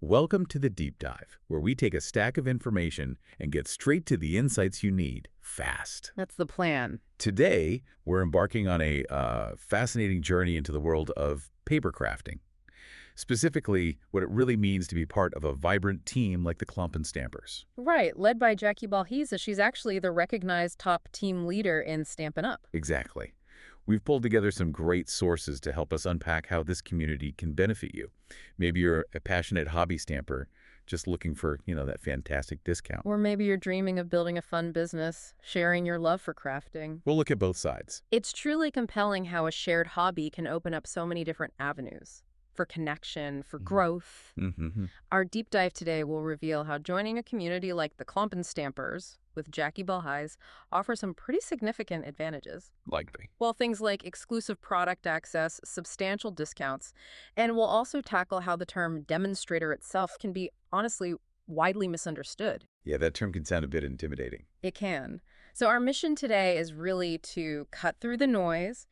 Welcome to the Deep Dive, where we take a stack of information and get straight to the insights you need, fast. That's the plan. Today, we're embarking on a fascinating journey into the world of paper crafting. Specifically, what it really means to be part of a vibrant team like the Klompen Stampers. Right, led by Jackie Balhiza. She's actually the recognized top team leader in Stampin' Up. Exactly. We've pulled together some great sources to help us unpack how this community can benefit you. Maybe you're a passionate hobby stamper just looking for, that fantastic discount. Or maybe you're dreaming of building a fun business, sharing your love for crafting. We'll look at both sides. It's truly compelling how a shared hobby can open up so many different avenues for connection, for growth. Mm-hmm. Our deep dive today will reveal how joining a community like the Klompen Stampers with Jackie Balhiza offers some pretty significant advantages. Likely. Well, things like exclusive product access, substantial discounts, and we'll also tackle how the term demonstrator itself can be, honestly, widely misunderstood. Yeah, that term can sound a bit intimidating. It can. So our mission today is really to cut through the noise,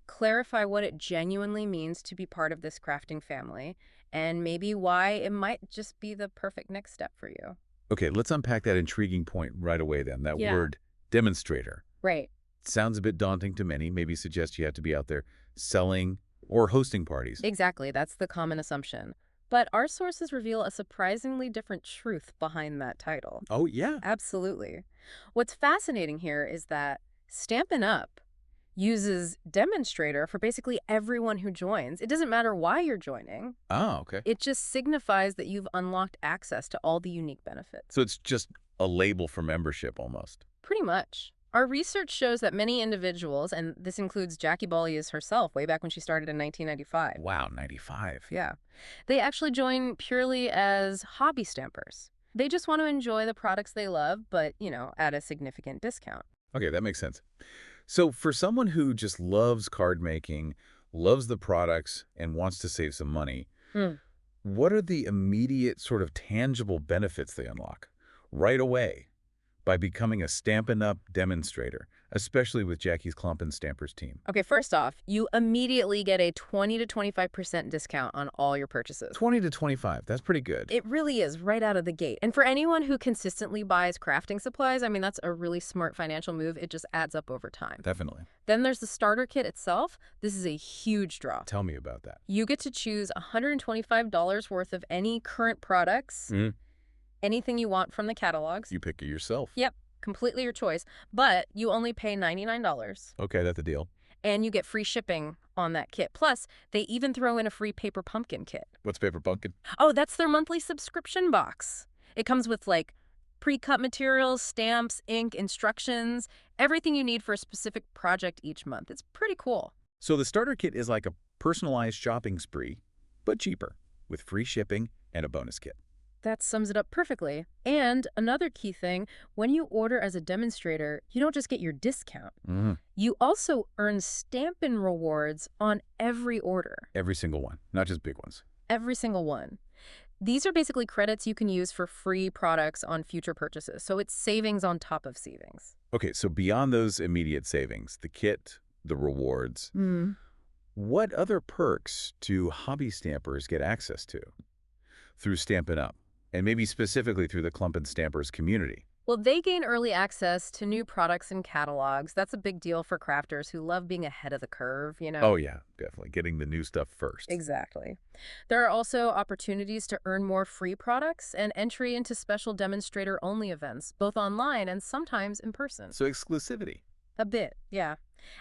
clarify what it genuinely means to be part of this crafting family, and maybe why it might just be the perfect next step for you. Okay, let's unpack that intriguing point right away then. That Yeah. word, demonstrator. Right. Sounds a bit daunting to many, maybe suggests you have to be out there selling or hosting parties. Exactly. That's the common assumption. But our sources reveal a surprisingly different truth behind that title. Oh, yeah. Absolutely. What's fascinating here is that Stampin' Up uses Demonstrator for basically everyone who joins. It doesn't matter why you're joining. Oh, okay. It just signifies that you've unlocked access to all the unique benefits. So it's just a label for membership almost. Pretty much. Our research shows that many individuals, and this includes Jackie Balhiza herself way back when she started in 1995. Wow, 95. Yeah. They actually join purely as hobby stampers. They just want to enjoy the products they love, but, at a significant discount. Okay, that makes sense. So for someone who just loves card making, loves the products, and wants to save some money, what are the immediate sort of tangible benefits they unlock right away by becoming a Stampin' Up demonstrator, especially with Jackie's Klompen Stampers team? Okay, first off, you immediately get a 20 to 25% discount on all your purchases. 20 to 25, that's pretty good. It really is right out of the gate. And for anyone who consistently buys crafting supplies, that's a really smart financial move. It just adds up over time. Definitely. Then there's the starter kit itself. This is a huge draw. Tell me about that. You get to choose $125 worth of any current products, anything you want from the catalogs. You pick it yourself. Yep, completely your choice. But you only pay $99. Okay, that's a deal. And you get free shipping on that kit. Plus, they even throw in a free paper pumpkin kit. What's Paper Pumpkin? Oh, that's their monthly subscription box. It comes with, pre-cut materials, stamps, ink, instructions, everything you need for a specific project each month. It's pretty cool. So the starter kit is like a personalized shopping spree, but cheaper, with free shipping and a bonus kit. That sums it up perfectly. And another key thing, when you order as a demonstrator, you don't just get your discount. You also earn Stampin' rewards on every order. Every single one, not just big ones. Every single one. These are basically credits you can use for free products on future purchases. So it's savings on top of savings. Okay, so beyond those immediate savings, the kit, the rewards, what other perks do hobby stampers get access to through Stampin' Up? And maybe specifically through the Klompen Stampers community? Well, they gain early access to new products and catalogs. That's a big deal for crafters who love being ahead of the curve, Oh, yeah, definitely. Getting the new stuff first. Exactly. There are also opportunities to earn more free products and entry into special demonstrator-only events, both online and sometimes in person. So exclusivity. A bit, yeah.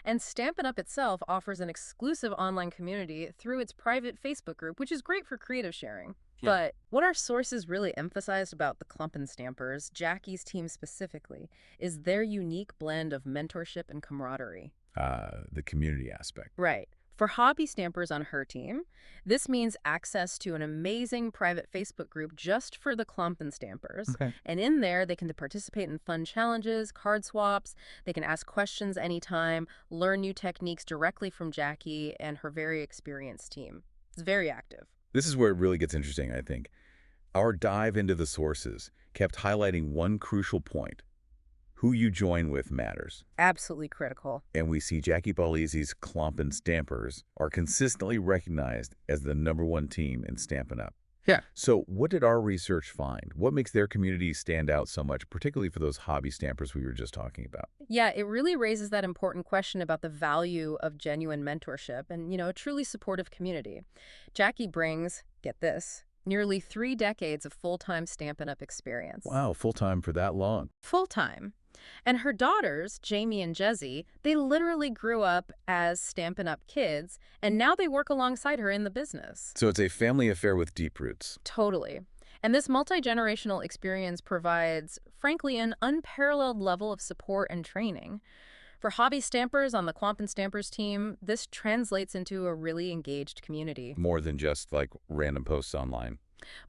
And Stampin' Up! Itself offers an exclusive online community through its private Facebook group, which is great for creative sharing. Yeah. But what our sources really emphasized about the Klompen Stampers, Jackie's team specifically, is their unique blend of mentorship and camaraderie. The community aspect. Right. For hobby stampers on her team, this means access to an amazing private Facebook group just for the Klompen Stampers. Okay. And in there, they can participate in fun challenges, card swaps, they can ask questions anytime, learn new techniques directly from Jackie and her very experienced team. It's very active. This is where it really gets interesting, I think. Our dive into the sources kept highlighting one crucial point. Who you join with matters. Absolutely critical. And we see Jackie Balhiza's Klompen Stampers are consistently recognized as the #1 team in Stampin' Up. Yeah. So what did our research find? What makes their community stand out so much, particularly for those hobby stampers we were just talking about? Yeah, it really raises that important question about the value of genuine mentorship and, a truly supportive community. Jackie brings, get this, nearly 3 decades of full-time Stampin' Up! Experience. Wow, full-time for that long. Full-time. And her daughters, Jamie and Jezzy, they literally grew up as Stampin' Up! Kids, and now they work alongside her in the business. So it's a family affair with deep roots. Totally. And this multi-generational experience provides, frankly, an unparalleled level of support and training. For hobby stampers on the Klompen Stampers team, this translates into a really engaged community. More than just like random posts online.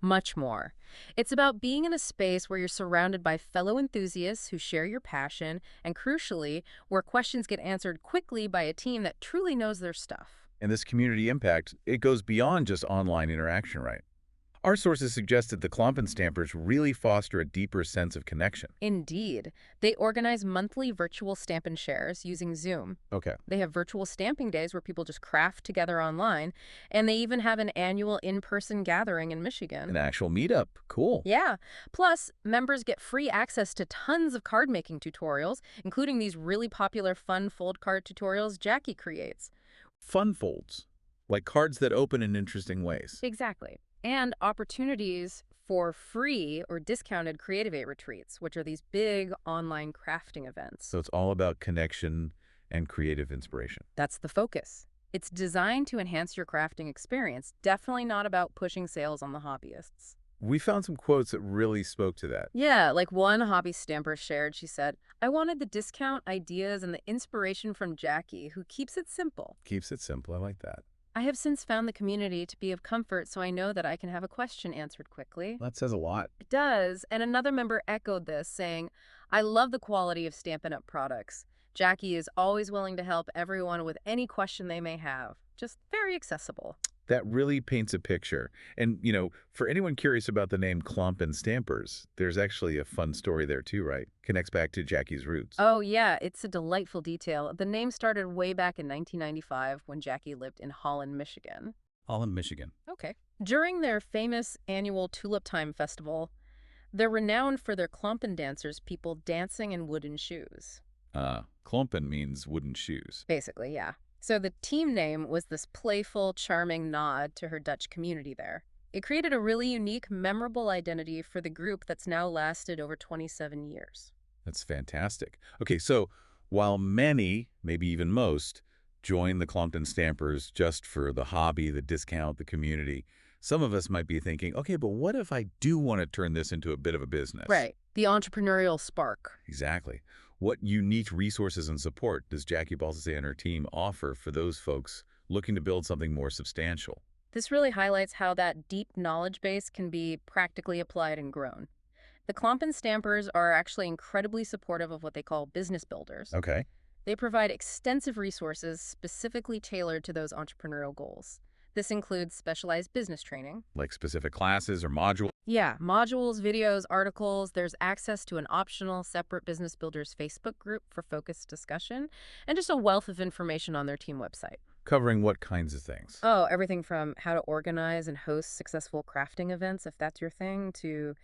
Much more. It's about being in a space where you're surrounded by fellow enthusiasts who share your passion, and crucially, where questions get answered quickly by a team that truly knows their stuff. And this community impact, it goes beyond just online interaction, right? Our sources suggested the Klompen Stampers really foster a deeper sense of connection. Indeed. They organize monthly virtual Stampin' Shares using Zoom. Okay. They have virtual stamping days where people just craft together online, and they even have an annual in-person gathering in Michigan. An actual meetup. Cool. Yeah. Plus, members get free access to tons of card-making tutorials, including these really popular fun fold card tutorials Jackie creates. Fun folds. Like cards that open in interesting ways. Exactly. And opportunities for free or discounted Creative 8 retreats, which are these big online crafting events. So it's all about connection and creative inspiration. That's the focus. It's designed to enhance your crafting experience, definitely not about pushing sales on the hobbyists. We found some quotes that really spoke to that. Yeah, like one hobby stamper shared, she said, "I wanted the discount, ideas, and the inspiration from Jackie, who keeps it simple. Keeps it simple. I like that. I have since found the community to be of comfort, so I know that I can have a question answered quickly." That says a lot. It does, and another member echoed this, saying, "I love the quality of Stampin' Up! Products. Jackie is always willing to help everyone with any question they may have. Just very accessible." That really paints a picture. And, for anyone curious about the name Klompen Stampers, there's actually a fun story there too, right? Connects back to Jackie's roots. Oh, yeah, it's a delightful detail. The name started way back in 1995 when Jackie lived in Holland, Michigan. Holland, Michigan. Okay. During their famous annual Tulip Time Festival, they're renowned for their Klompen dancers, people dancing in wooden shoes. Klompen means wooden shoes. Basically, yeah. So the team name was this playful, charming nod to her Dutch community there. It created a really unique, memorable identity for the group that's now lasted over 27 years. That's fantastic. Okay, so while many, maybe even most, join the Klompen Stampers just for the hobby, the discount, the community, some of us might be thinking, okay, but what if I do want to turn this into a bit of a business? Right. The entrepreneurial spark. Exactly. What unique resources and support does Jackie Balsasay and her team offer for those folks looking to build something more substantial? This really highlights how that deep knowledge base can be practically applied and grown. The Klompen Stampers are actually incredibly supportive of what they call business builders. Okay. They provide extensive resources specifically tailored to those entrepreneurial goals. This includes specialized business training. Like specific classes or modules? Yeah, modules, videos, articles. There's access to an optional separate Business Builders Facebook group for focused discussion, and just a wealth of information on their team website. Covering what kinds of things? Oh, everything from how to organize and host successful crafting events, if that's your thing, to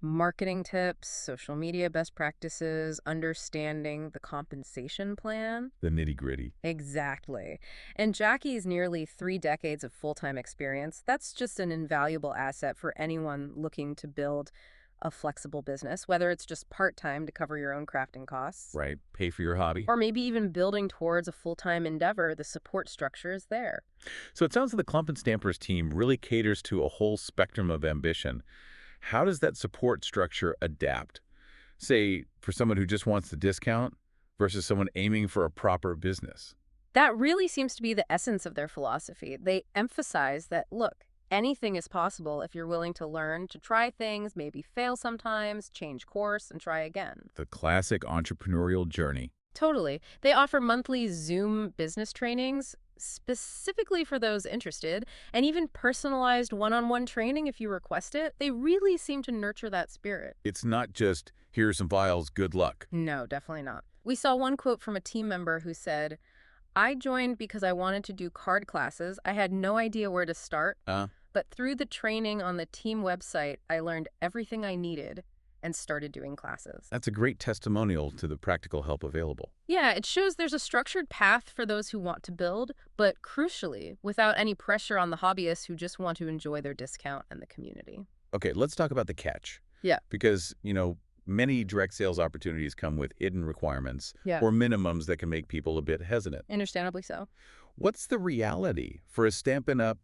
marketing tips, social media best practices, understanding the compensation plan. The nitty-gritty. Exactly. And Jackie's nearly 3 decades of full-time experience, that's just an invaluable asset for anyone looking to build a flexible business, whether it's just part-time to cover your own crafting costs. Right. Pay for your hobby. Or maybe even building towards a full-time endeavor, the support structure is there. So it sounds like the Klompen Stampers team really caters to a whole spectrum of ambition. How does that support structure adapt? Say, for someone who just wants the discount versus someone aiming for a proper business. That really seems to be the essence of their philosophy. They emphasize that, look, anything is possible if you're willing to learn, to try things, maybe fail sometimes, change course, and try again. The classic entrepreneurial journey. Totally. They offer monthly Zoom business trainings specifically for those interested, and even personalized one-on-one training if you request it. They really seem to nurture that spirit. It's not just, here's some files, good luck. No, definitely not. We saw one quote from a team member who said, "I joined because I wanted to do card classes. I had no idea where to start. But through the training on the team website, I learned everything I needed and started doing classes. That's a great testimonial to the practical help available. Yeah, it shows there's a structured path for those who want to build, but crucially, without any pressure on the hobbyists who just want to enjoy their discount and the community. Okay, let's talk about the catch. Yeah. Because, many direct sales opportunities come with hidden requirements Yeah. or minimums that can make people a bit hesitant. Understandably so. What's the reality for a Stampin' Up!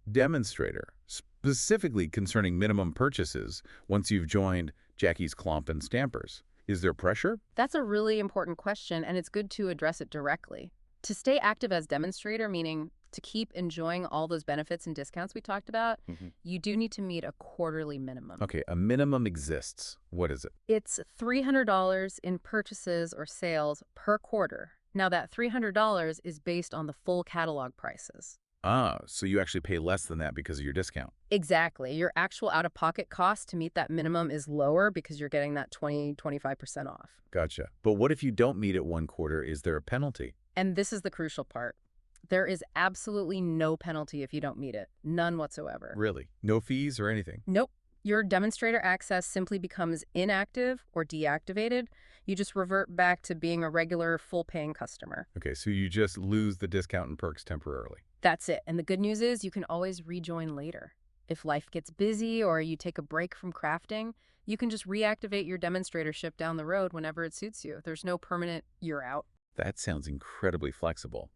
Demonstrator, specifically concerning minimum purchases once you've joined Jackie's Klompen Stampers? Is there pressure? That's a really important question, and it's good to address it directly. To stay active as demonstrator, meaning to keep enjoying all those benefits and discounts we talked about, you do need to meet a quarterly minimum. Okay, a minimum exists. What is it? It's $300 in purchases or sales per quarter. Now, that $300 is based on the full catalog prices. Ah, so you actually pay less than that because of your discount. Exactly. Your actual out-of-pocket cost to meet that minimum is lower because you're getting that 25% off. Gotcha. But what if you don't meet it one quarter? Is there a penalty? And this is the crucial part. There is absolutely no penalty if you don't meet it. None whatsoever. Really? No fees or anything? Nope. Your demonstrator access simply becomes inactive or deactivated. You just revert back to being a regular, full-paying customer. Okay, so you just lose the discount and perks temporarily. That's it. And the good news is you can always rejoin later. If life gets busy or you take a break from crafting, you can just reactivate your demonstratorship down the road whenever it suits you. There's no permanent "you're out." That sounds incredibly flexible.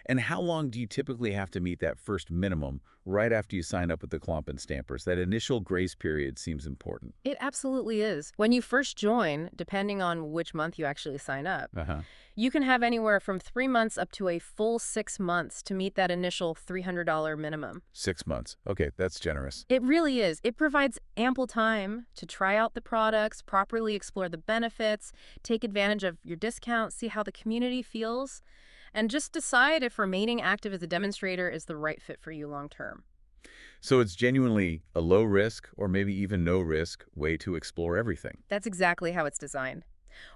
And how long do you typically have to meet that first minimum right after you sign up with the Klompen Stampers? That initial grace period seems important. It absolutely is. When you first join, depending on which month you actually sign up, you can have anywhere from 3 months up to a full 6 months to meet that initial $300 minimum. 6 months. Okay, that's generous. It really is. It provides ample time to try out the products, properly explore the benefits, take advantage of your discount, see how the community feels, and just decide if remaining active as a demonstrator is the right fit for you long term. So it's genuinely a low risk or maybe even no risk way to explore everything. That's exactly how it's designed.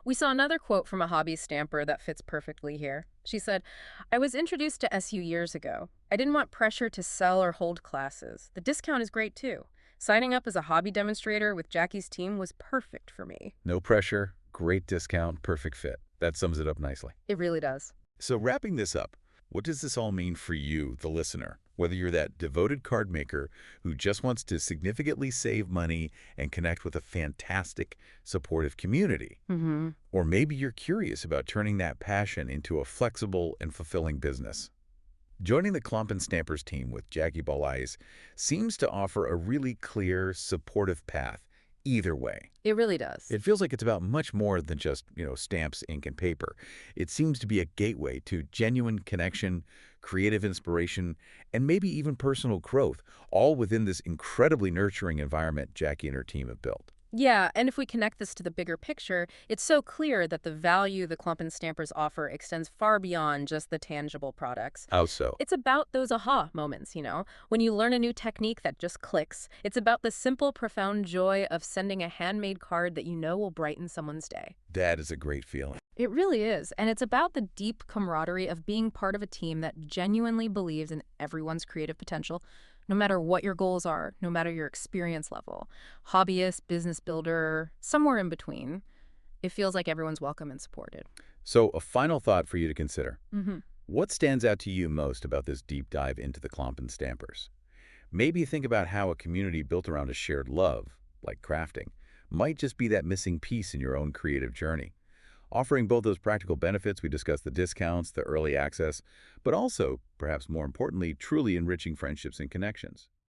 We saw another quote from a hobby stamper that fits perfectly here. She said, "I was introduced to SU years ago. I didn't want pressure to sell or hold classes. The discount is great too. Signing up as a hobby demonstrator with Jackie's team was perfect for me." No pressure, great discount, perfect fit. That sums it up nicely. It really does. So wrapping this up, what does this all mean for you, the listener? Whether you're that devoted card maker who just wants to significantly save money and connect with a fantastic, supportive community, or maybe you're curious about turning that passion into a flexible and fulfilling business. Joining the Klompen Stampers team with Jackie Balais seems to offer a really clear, supportive path either way. It really does. It feels like it's about much more than just, stamps, ink, and paper. It seems to be a gateway to genuine connection, creative inspiration, and maybe even personal growth, all within this incredibly nurturing environment Jackie and her team have built. Yeah, and if we connect this to the bigger picture, it's so clear that the value the Klompen Stampers offer extends far beyond just the tangible products. How so? It's about those aha moments, when you learn a new technique that just clicks. It's about the simple, profound joy of sending a handmade card that you know will brighten someone's day. That is a great feeling. It really is, and it's about the deep camaraderie of being part of a team that genuinely believes in everyone's creative potential, no matter what your goals are, no matter your experience level. Hobbyist, business builder, somewhere in between. It feels like everyone's welcome and supported. So a final thought for you to consider. Mm-hmm. What stands out to you most about this deep dive into the Klompen Stampers? Maybe think about how a community built around a shared love, like crafting, might just be that missing piece in your own creative journey. Offering both those practical benefits, we discussed the discounts, the early access, but also, perhaps more importantly, truly enriching friendships and connections.